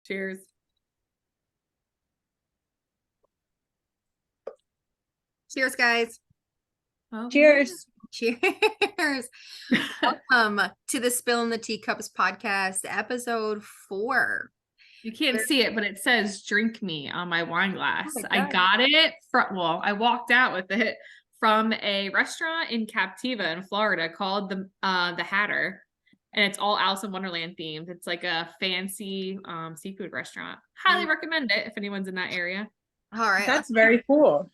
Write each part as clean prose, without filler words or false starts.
Cheers. Cheers, guys. Oh, Cheers. Cheers. Welcome to the Spill in the Teacups podcast, episode 4. you can't see it, but it says "drink me" on my wine glass. Oh my I God. got it from, I walked out with it from a restaurant in Captiva in Florida called the Hatter, and it's all Alice in Wonderland themed. It's like a fancy seafood restaurant. Highly recommend it if anyone's in that area. All right, That's very cool.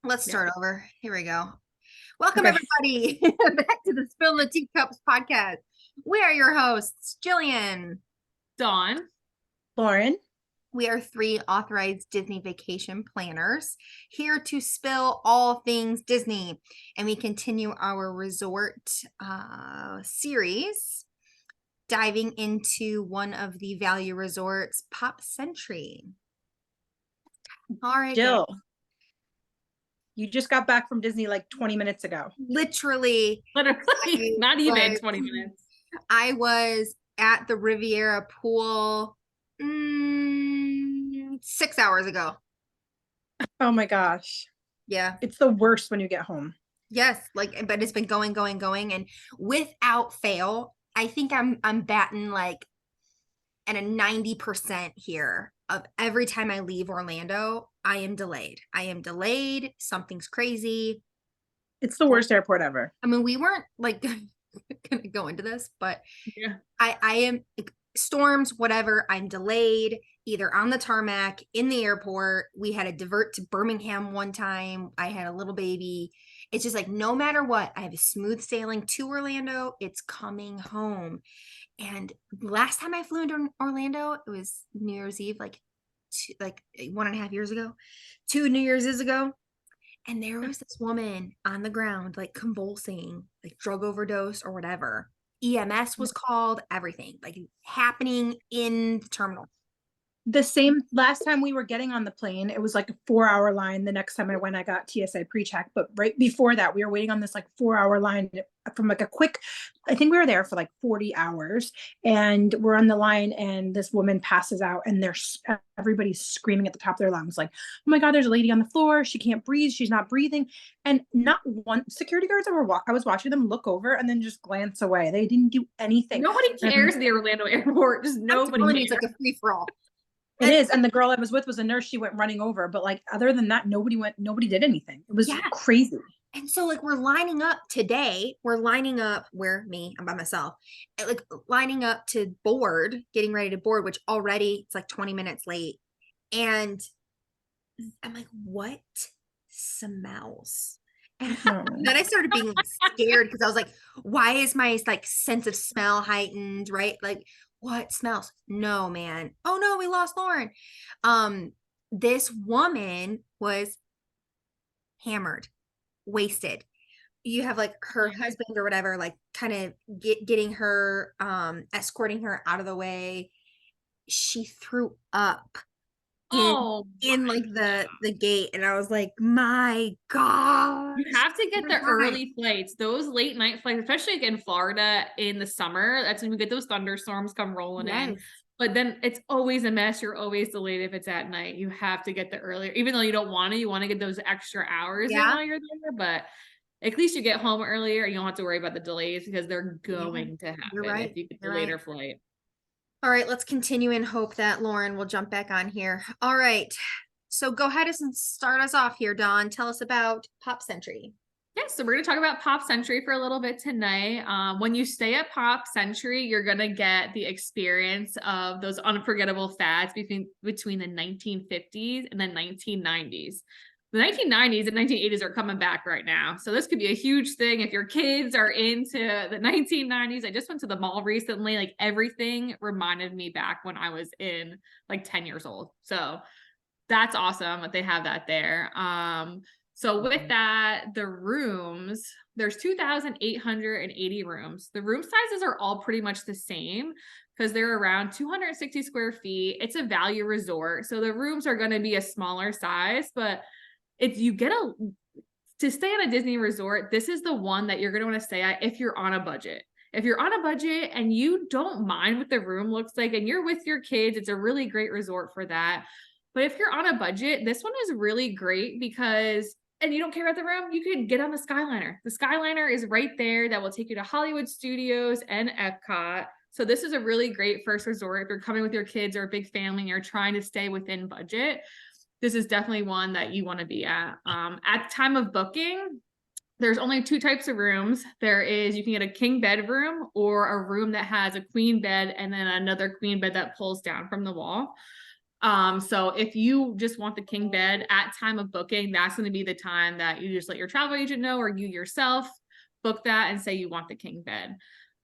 let's start over. Here we go. Welcome, Okay. everybody, back to the Spill in the Teacups podcast. We are your hosts, Jillian. Dawn. Lauren. We are 3 authorized Disney vacation planners here to spill all things Disney. And we continue our resort series, diving into one of the value resorts, Pop Century. All right, Jill. You just got back from Disney like 20 minutes ago. literally, Not even was- 20 minutes. I was at the Riviera pool 6 hours ago. Oh my gosh. Yeah. It's the worst when you get home. Yes, like, but it's been going, and without fail, I think I'm batting like at a 90% here of every time I leave Orlando, I am delayed. Something's crazy. It's the worst airport ever. I mean, we weren't like gonna go into this, but Yeah. I am storms, whatever. I'm delayed either on the tarmac, in the airport. We had to divert to Birmingham one time. I had a little baby. It's just like, no matter what, I have a smooth sailing to Orlando. It's coming home. And last time I flew into Orlando, it was New Year's Eve, like 1.5 years ago, 2 New Year's ago. And there was this woman on the ground, like convulsing, like drug overdose or whatever. EMS was called, everything like happening in the terminal. The same last time we were getting on the plane, it was like a 4-hour line. The next time I went, I got TSA pre-check. But right before that, we were waiting on this like 4-hour line from like a quick, I think we were there for like 40 hours. And we're on the line and this woman passes out and everybody's screaming at the top of their lungs, like, oh my God, there's a lady on the floor. She can't breathe. She's not breathing. And not one security guards I was watching them look over and then just glance away. They didn't do anything. Nobody cares at the Orlando airport. Just nobody. It's like a free for all. It is. And the girl I was with was a nurse. She went running over. But like, other than that, nobody did anything. It was crazy. And so like, we're lining up today. I'm by myself, like lining up to board, getting ready to board, which already it's like 20 minutes late. And I'm like, what smells? And then I started being like scared because I was like, why is my like sense of smell heightened, right? Like, what smells? No, man. Oh no, we lost Lauren. This woman was hammered, wasted. You have like her husband or whatever, like kind of getting her, escorting her out of the way. She threw up in like the gate, and I was like, my God. You have to get the early flights. Those late night flights, especially like in Florida in the summer, that's when we get those thunderstorms come rolling in. But then it's always a mess. You're always delayed if it's at night. You have to get the earlier, even though you don't want to, you want to get those extra hours in while you're there. But at least you get home earlier. You don't have to worry about the delays because they're going to happen if you get the later flight. All right, let's continue and hope that Lauren will jump back on here. All right. So go ahead and start us off here, Dawn. Tell us about Pop Century. Yeah, so we're going to talk about Pop Century for a little bit tonight. When you stay at Pop Century, you're going to get the experience of those unforgettable fads between the 1950s and the 1990s. The 1990s and 1980s are coming back right now. So this could be a huge thing if your kids are into the 1990s. I just went to the mall recently. Like, everything reminded me back when I was in like 10 years old. So that's awesome that they have that there. So with that, the rooms, there's 2,880 rooms. The room sizes are all pretty much the same because they're around 260 square feet. It's a value resort. So the rooms are going to be a smaller size, but if you get to stay at a Disney resort, this is the one that you're going to want to stay at if you're on a budget. If you're on a budget and you don't mind what the room looks like and you're with your kids, it's a really great resort for that. But if you're on a budget, this one is really great because, and you don't care about the room, you could get on the Skyliner. The Skyliner is right there that will take you to Hollywood Studios and Epcot. So this is a really great first resort. If you're coming with your kids or a big family and you're trying to stay within budget, this is definitely one that you want to be at. At the time of booking, there's only two types of rooms. There is, you can get a king bedroom or a room that has a queen bed and then another queen bed that pulls down from the wall. So if you just want the king bed at time of booking, that's going to be the time that you just let your travel agent know, or you yourself book that and say you want the king bed.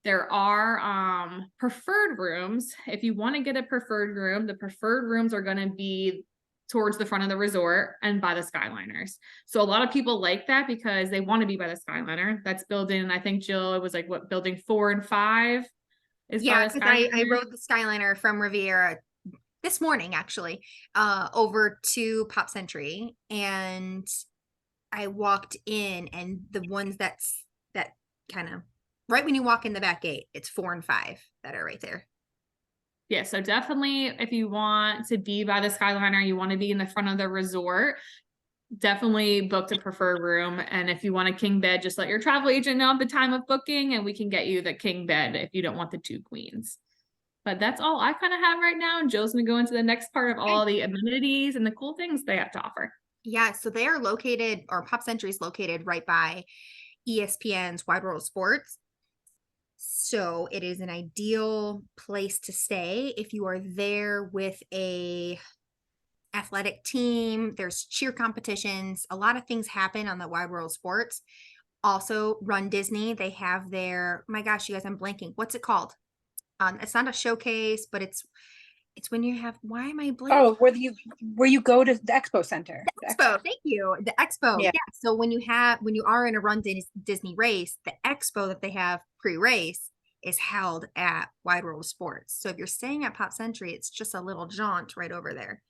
There are preferred rooms. If you want to get a preferred room, the preferred rooms are going to be towards the front of the resort and by the Skyliners. So a lot of people like that because they want to be by the Skyliner. That's building, I think, Jill, it was like what, building 4 and 5 is by the because I Skyliner? rode the Skyliner from Riviera this morning actually, over to Pop Century, and I walked in, and the ones that kind of right when you walk in the back gate, it's 4 and 5 that are right there. Yeah, so definitely if you want to be by the Skyliner, you want to be in the front of the resort, definitely book the preferred room. And if you want a king bed, just let your travel agent know at the time of booking and we can get you the king bed if you don't want the 2 queens. But that's all I kind of have right now. And Jill's gonna go into the next part of all the amenities and the cool things they have to offer. Yeah, so they are located, or Pop Century is located right by ESPN's Wide World of Sports. So it is an ideal place to stay if you are there with a athletic team. There's cheer competitions. A lot of things happen on the Wide World of Sports. Also, Run Disney, they have their, my gosh, you guys, I'm blanking. What's it called? It's not a showcase, but it's when you have, why am I blanking? Oh, where you go to the expo center. The expo, thank you. The expo. Yeah. Yeah. So when you are in a Run Disney race, the expo that they have pre-race is held at Wide World of Sports. So if you're staying at Pop Century, it's just a little jaunt right over there.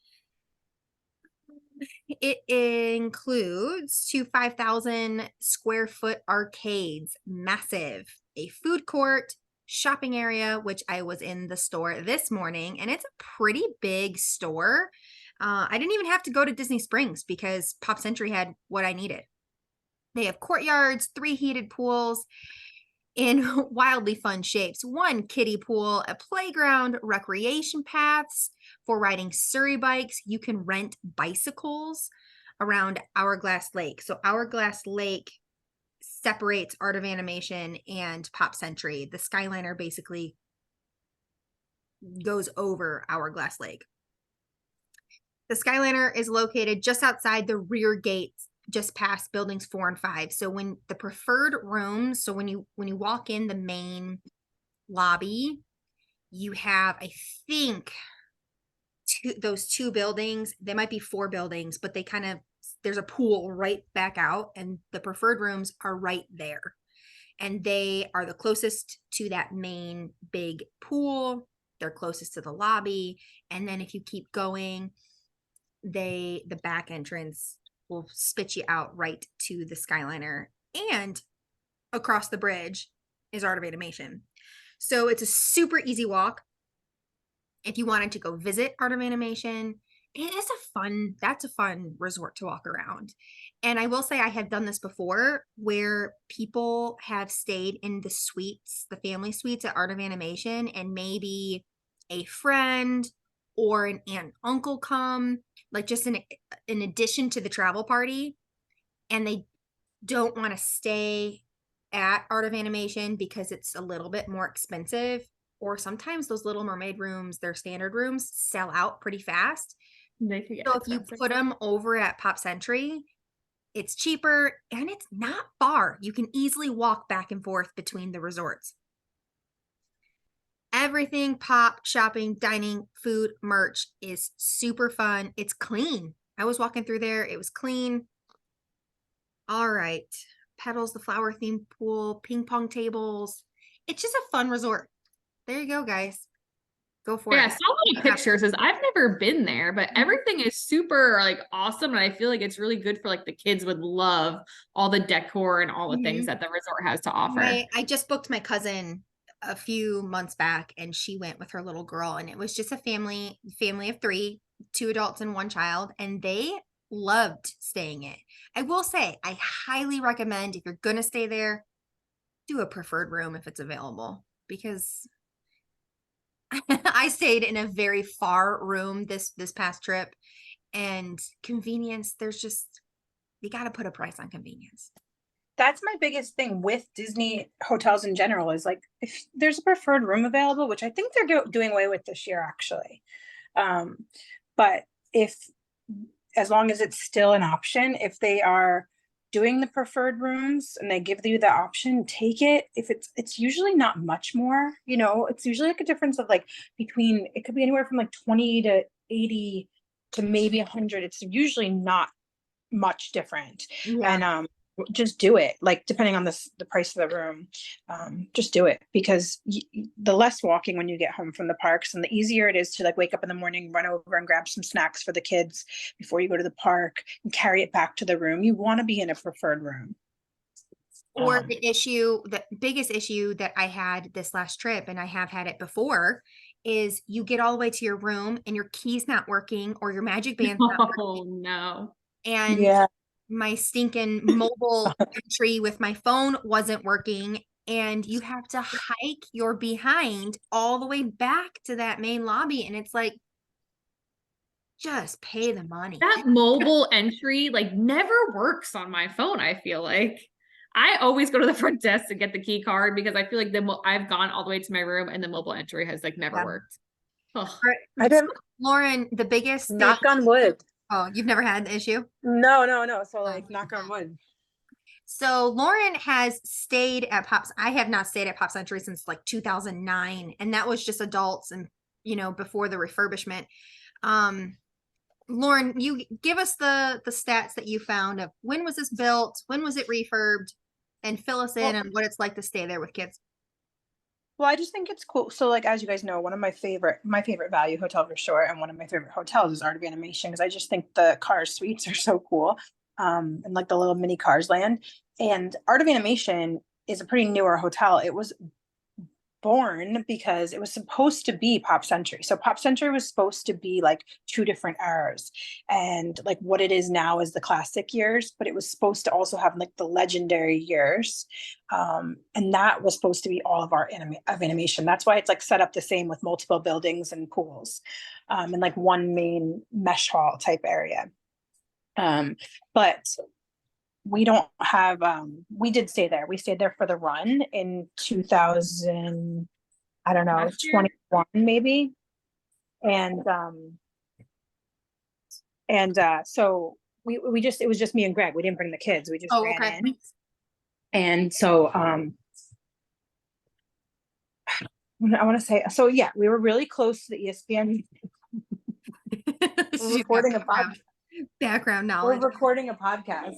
It includes 2 5,000 square foot arcades, massive, a food court, shopping area, which I was in the store this morning, and it's a pretty big store. I didn't even have to go to Disney Springs because Pop Century had what I needed. They have courtyards, 3 heated pools in wildly fun shapes, 1 kiddie pool, a playground, recreation paths for riding Surrey bikes. You can rent bicycles around Hourglass Lake. So Hourglass Lake separates Art of Animation and Pop Century. The Skyliner basically goes over Hourglass Lake. The Skyliner is located just outside the rear gates, just past buildings 4 and 5. So when the preferred rooms, so when you walk in the main lobby, you have, I think, those 2 buildings. They might be 4 buildings, but they kind of, there's a pool right back out, and the preferred rooms are right there. And they are the closest to that main big pool. They're closest to the lobby. And then if you keep going, the back entrance will spit you out right to the Skyliner. And across the bridge is Art of Animation. So it's a super easy walk. If you wanted to go visit Art of Animation, that's a fun resort to walk around. And I will say I have done this before where people have stayed in the suites, the family suites at Art of Animation, and maybe a friend or an aunt and uncle come, like just in addition to the travel party, and they don't want to stay at Art of Animation because it's a little bit more expensive, or sometimes those Little Mermaid rooms, their standard rooms, sell out pretty fast. So if you put them over at Pop Century, it's cheaper and it's not far. You can easily walk back and forth between the resorts. Everything Pop, shopping, dining, food, merch is super fun. It's clean. I was walking through there. It was clean. All right. Petals, the flower themed pool, ping pong tables. It's just a fun resort. There you go, guys. Go for it. Yeah, so many pictures. I've never been there, but everything is super like awesome. And I feel like it's really good for like the kids would love all the decor and all the things that the resort has to offer. I just booked my cousin a few months back, and she went with her little girl, and it was just a family of three, two adults and one child, and they loved staying it. I will say, I highly recommend, if you're gonna stay there, do a preferred room if it's available, because I stayed in a very far room this past trip, and convenience, there's just, you got to put a price on convenience. That's my biggest thing with Disney hotels in general is like if there's a preferred room available, which I think they're doing away with this year actually. But if, as long as it's still an option, if they are doing the preferred rooms and they give you the option, take it. If it's usually not much more, you know, it's usually like a difference of like between, it could be anywhere from like 20 to 80 to maybe 100. It's usually not much different. Yeah. And just do it, like depending on the price of the room. Just do it, because the less walking when you get home from the parks, and the easier it is to like wake up in the morning, run over and grab some snacks for the kids before you go to the park and carry it back to the room. You want to be in a preferred room. Or the biggest issue that I had this last trip, and I have had it before, is you get all the way to your room and your key's not working or your magic band's not working. Oh no. And Yeah. my stinking mobile entry with my phone wasn't working, and you have to hike your behind all the way back to that main lobby, and it's like, just pay the money. That mobile entry like never works on my phone. I feel like I always go to the front desk to get the key card, because I feel like I've gone all the way to my room and the mobile entry has like never worked. All right. Lauren, the biggest thing, knock on wood. Oh, you've never had the issue? No. So like knock on wood. So Lauren has stayed at Pops. I have not stayed at Pop Century since like 2009. And that was just adults and, you know, before the refurbishment. Lauren, you give us the stats that you found of when was this built? When was it refurbed? And fill us in on what it's like to stay there with kids. Well, I just think it's cool. So like, as you guys know, one of my favorite value hotel for sure, and one of my favorite hotels is Art of Animation, because I just think the Cars suites are so cool. And like the little mini Cars land. And Art of Animation is a pretty newer hotel. It was born because it was supposed to be Pop Century. So Pop Century was supposed to be like two different eras, and like what it is now is the classic years, but it was supposed to also have like the legendary years. And that was supposed to be all of our animation. That's why it's like set up the same with multiple buildings and pools, and like one main mesh hall type area. But we don't have, we did stay there. We stayed there for the run in 2000, I don't know, 21 maybe. And so we just, it was just me and Greg. We didn't bring the kids. We just ran in. And so, I want to say, so yeah, we were really close to the ESPN. We're recording a podcast. Background knowledge. We're recording a podcast.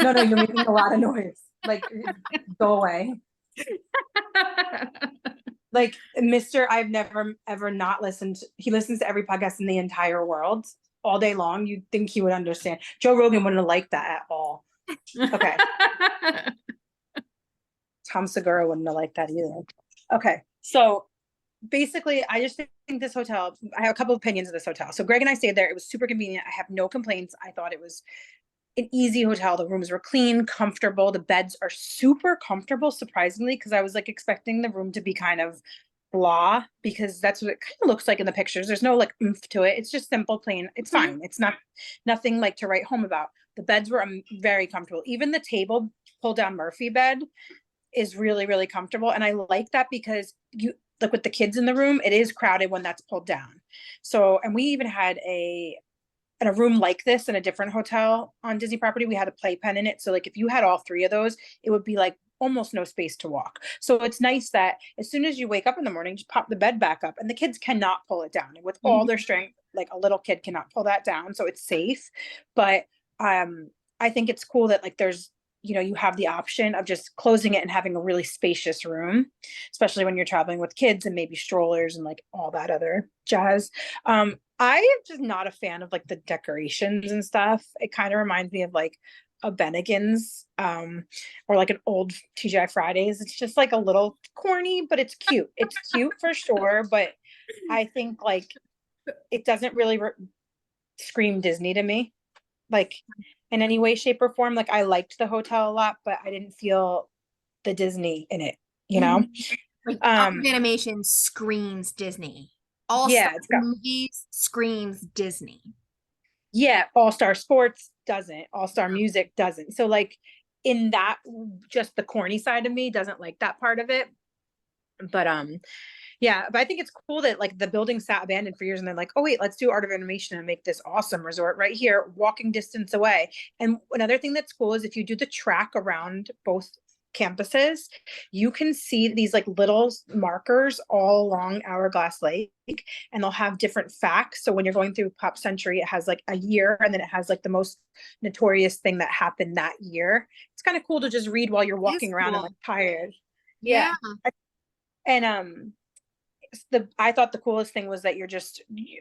No, you're making a lot of noise. Like, go away. Like, Mr. I've never ever not listened. He listens to every podcast in the entire world all day long. You'd think he would understand. Joe Rogan wouldn't have liked that at all. Okay. Tom Segura wouldn't have liked that either. Okay. So basically, I just think this hotel, I have a couple of opinions of this hotel. So Greg and I stayed there. It was super convenient. I have no complaints. I thought it was an easy hotel. The rooms were clean, comfortable. The beds are super comfortable, surprisingly, because I was like expecting the room to be kind of blah, because that's what it kind of looks like in the pictures. There's no like oomph to it. It's just simple, plain. It's fine. It's nothing like to write home about. The beds were very comfortable. Even the table pull down Murphy bed is really, really comfortable. And I like that because like with the kids in the room, it is crowded when that's pulled down. So, and we even had in a room like this in a different hotel on Disney property, we had a playpen in it. So like if you had all three of those, it would be like almost no space to walk. So it's nice that as soon as you wake up in the morning, just pop the bed back up, and the kids cannot pull it down. And with all their strength, like a little kid cannot pull that down. So it's safe. But I think it's cool that like there's, you know, you have the option of just closing it and having a really spacious room, especially when you're traveling with kids and maybe strollers and like all that other jazz. I am just not a fan of like the decorations and stuff. It kind of reminds me of like a Bennigan's, or like an old TGI Fridays. It's just like a little corny, but it's cute. It's cute for sure, but I think like it doesn't really scream Disney to me, like in any way, shape, or form. Like I liked the hotel a lot, but I didn't feel the Disney in it, you know? Like Art of Animation screams Disney. All Yeah, Star it's got, Movies screams Disney. yeah, All Star Sports doesn't, All Star Music doesn't. So like in that, just the corny side of me doesn't like that part of it. But yeah, but I think it's cool that like the building sat abandoned for years and they're like, oh wait, let's do Art of Animation and make this awesome resort right here, walking distance away. And another thing that's cool is if you do the track around both campuses, you can see these like little markers all along Hourglass Lake, and they'll have different facts. So when you're going through Pop Century, it has like a year, and then it has like the most notorious thing that happened that year. It's kind of cool to just read while you're walking around and like tired. Yeah. And I thought the coolest thing was that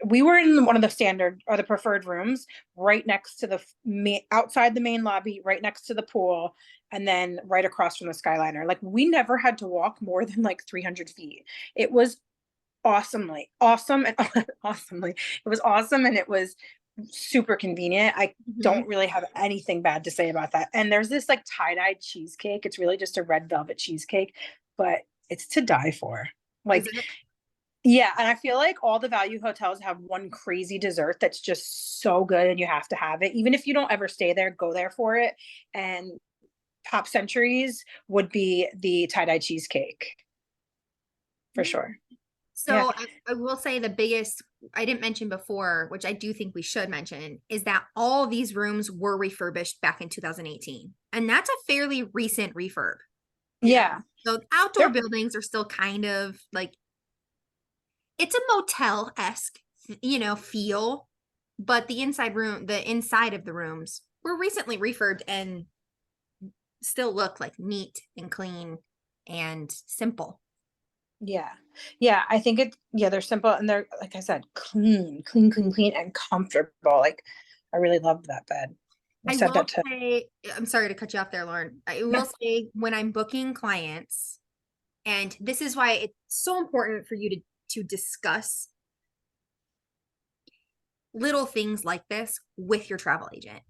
we were in one of the standard or the preferred rooms right next to the outside the main lobby, right next to the pool, and then right across from the Skyliner. Like we never had to walk more than like 300 feet. It was awesome, and awesomely. It was awesome, and it was super convenient. I don't really have anything bad to say about that. And there's this like tie-dyed cheesecake. It's really just a red velvet cheesecake, but it's to die for. Like, yeah, and I feel like all the value hotels have one crazy dessert that's just so good and you have to have it. Even if you don't ever stay there, go there for it. And Pop Centuries would be the tie-dye cheesecake for sure. So yeah. I will say the biggest, I didn't mention before, which I do think we should mention, is that all these rooms were refurbished back in 2018. And that's a fairly recent refurb. Yeah. So outdoor buildings are still kind of like, it's a motel-esque, feel, but the inside of the rooms were recently refurbed and still look like neat and clean and simple. Yeah. Yeah. I think they're simple and they're, like I said, clean and comfortable. Like I really loved that bed. I will say, I'm sorry to cut you off there, Lauren. I will say when I'm booking clients, and this is why it's so important for you to discuss little things like this with your travel agent.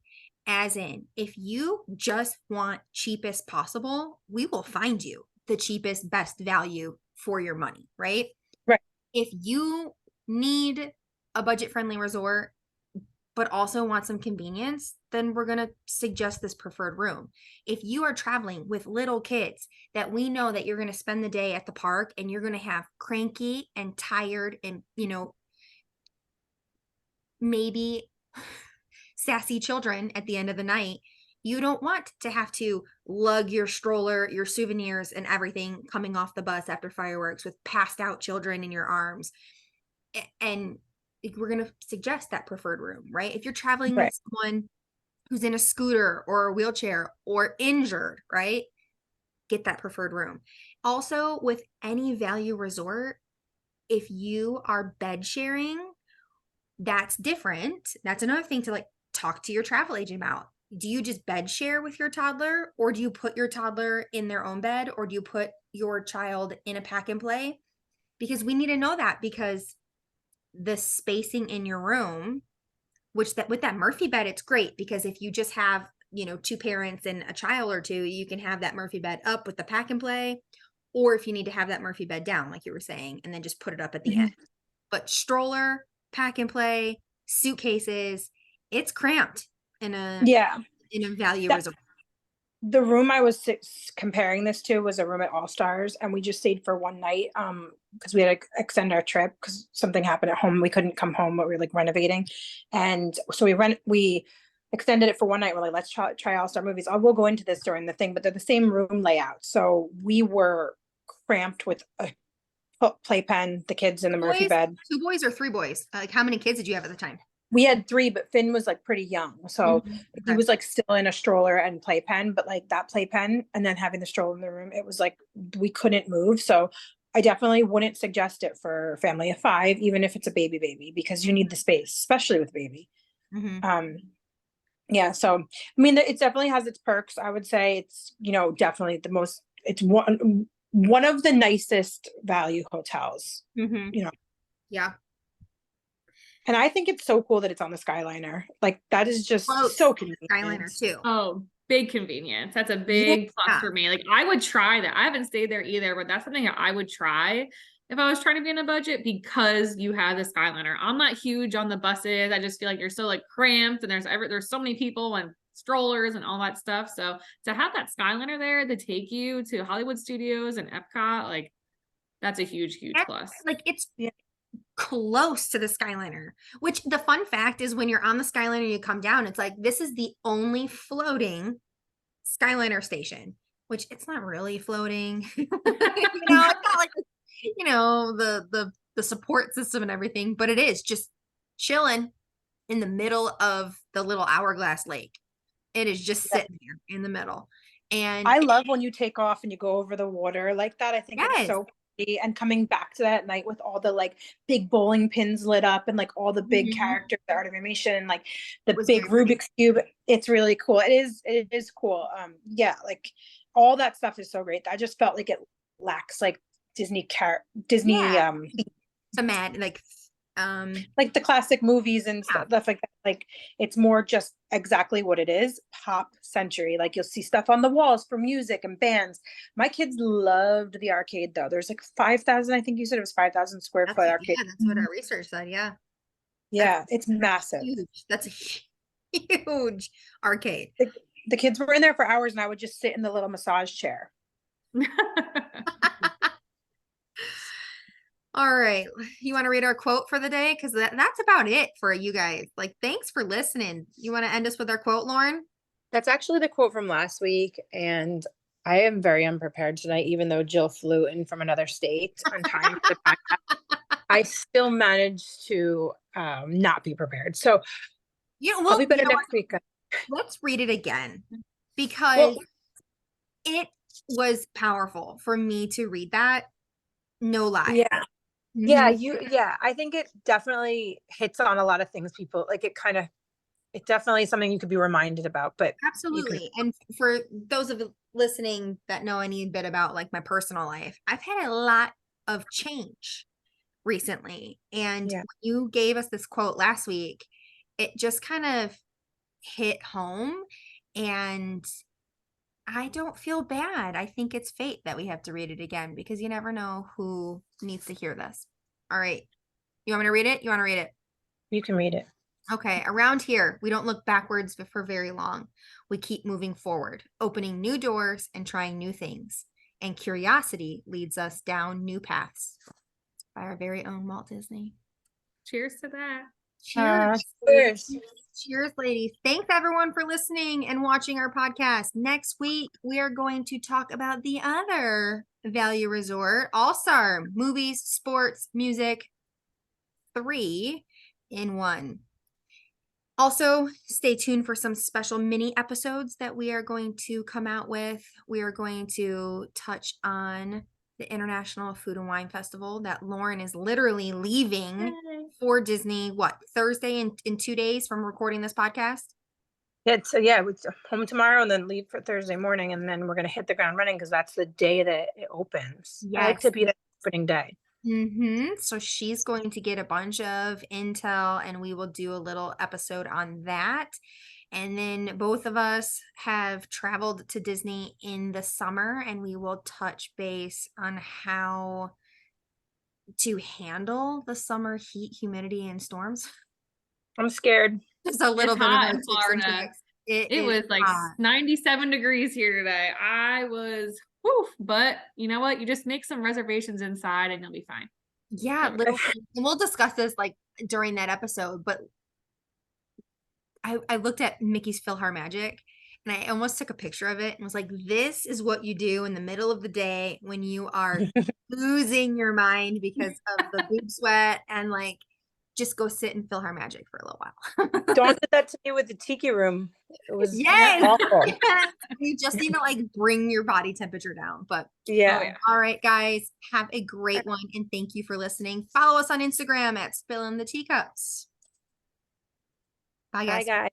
As in, if you just want cheapest possible, we will find you the cheapest, best value for your money, right? Right. If you need a budget-friendly resort, but also want some convenience, then we're going to suggest this preferred room. If you are traveling with little kids that we know that you're going to spend the day at the park and you're going to have cranky and tired and, maybe sassy children at the end of the night, you don't want to have to lug your stroller, your souvenirs, and everything coming off the bus after fireworks with passed out children in your arms. And we're going to suggest that preferred room, right? If you're traveling with someone who's in a scooter or a wheelchair or injured, right? Get that preferred room. Also, with any value resort, if you are bed sharing, that's different. That's another thing to like talk to your travel agent about. Do you just bed share with your toddler, or do you put your toddler in their own bed, or do you put your child in a pack and play? Because we need to know that, because the spacing in your room, with that Murphy bed, it's great because if you just have, two parents and a child or two, you can have that Murphy bed up with the pack and play, or if you need to have that Murphy bed down, like you were saying, and then just put it up at the end. But stroller, pack and play, suitcases, it's cramped in a value resort. The room I was comparing this to was a room at All Stars, and we just stayed for one night because we had to extend our trip because something happened at home. We couldn't come home, but we were like renovating, and so we extended it for one night. We're like, let's try All Star movies. I will go into this during the thing, but they're the same room layout, so we were cramped with a playpen, the kids in the Murphy bed. 2 boys or 3 boys? Like how many kids did you have at the time? We had 3, but Finn was like pretty young. So he was like still in a stroller and playpen, but like that playpen and then having the stroller in the room, it was like we couldn't move. So I definitely wouldn't suggest it for a family of 5, even if it's a baby, because you need the space, especially with baby. Yeah, so I mean, it definitely has its perks. I would say it's, definitely it's one of the nicest value hotels, Mm-hmm. you know. Yeah. And I think it's so cool that it's on the Skyliner. Like that is just Floats so Skyliner convenient. too. Oh, big convenience. That's a Yeah. big plus for me. Like I would try that. I haven't stayed there either, but that's something that I would try if I was trying to be in a budget because you have the Skyliner. I'm not huge on the buses. I just feel like you're so like cramped and there's so many people and strollers and all that stuff. So to have that Skyliner there to take you to Hollywood Studios and Epcot, like that's a huge, huge And, plus. like it's Yeah. close to the Skyliner, which the fun fact is when you're on the Skyliner, you come down, it's like this is the only floating Skyliner station, which it's not really floating. It's not like the support system and everything, but it is just chilling in the middle of the little hourglass lake. It is just Yeah. sitting there in the middle. And I love when you take off and you go over the water like that. I think it's yes, so pretty. And coming back to that night with all the like big bowling pins lit up and like all the big Mhm. characters, the art of animation, and like it the was big very pretty. Rubik's Cube. It's really cool. It is cool. Yeah, like all that stuff is so great. I just felt like it lacks like Disney Yeah, so mad like the classic movies and yeah, stuff like that. Like it's more just exactly what it is, pop century. Like you'll see stuff on the walls for music and bands. My kids loved the arcade though. There's like 5,000, I think you said it was 5,000 square that's foot it. arcade. Yeah, that's what our research said. Yeah, that's Yeah, it's massive. huge. That's a huge arcade. The kids were in there for hours and I would just sit in the little massage chair. All right. You want to read our quote for the day? Because that's about it for you guys. Like, thanks for listening. You want to end us with our quote, Lauren? That's actually the quote from last week, and I am very unprepared tonight, even though Jill flew in from another state on time for the podcast. I still managed to not be prepared. So I'll be better next week. Let's read it again Well, because it was powerful for me to read that. No lie. yeah. Mhm. Yeah, I think it definitely hits on a lot of things people like it definitely is something you could be reminded about, but you can Absolutely. And for those of listening that know any bit about like my personal life, I've had a lot of change recently. And yeah. when you gave us this quote last week, it just kind of hit home. And I don't feel bad. I think it's fate that we have to read it again because you never know who needs to hear this. All right. You want me to read it? You want to read it? You can read it. Okay. Around here, we don't look backwards for very long. We keep moving forward, opening new doors and trying new things. And curiosity leads us down new paths. By our very own Walt Disney. Cheers to that. Cheers. Cheers. Cheers, ladies. Thanks everyone for listening and watching our podcast. Next week, we are going to talk about the other value resort, All-Star movies, sports, music, 3 in 1. Also, stay tuned for some special mini episodes that we are going to come out with. We are going to touch on the International Food and Wine Festival that Lauren is literally leaving Yay. for Disney, Thursday in 2 days from recording this podcast? It's home tomorrow and then leave for Thursday morning, and then we're gonna hit the ground running because that's the day that it opens. I like to Yes. be the opening day. So she's going to get a bunch of intel and we will do a little episode on that. And then both of us have traveled to Disney in the summer and we will touch base on how to handle the summer heat, humidity, and storms. I'm scared. Just a little It's bit of hot our in tips and Florida. tricks. It It is was like hot. 97 degrees here today. I was, whew, but you know what? You just make some reservations inside and you'll be fine. Yeah, little things. And we'll discuss this like during that episode, but I looked at Mickey's PhilharMagic and I almost took a picture of it and was like, this is what you do in the middle of the day when you are losing your mind because of the boob sweat and like just go sit in PhilharMagic for a little while. Dawn did that to me with the tiki room. It was Yes. awful. Yes. You just need to like bring your body temperature down. But Yeah. all right, guys, have a great one and thank you for listening. Follow us on Instagram at Spillin the Teacups. Bye, Bye, guys. guys.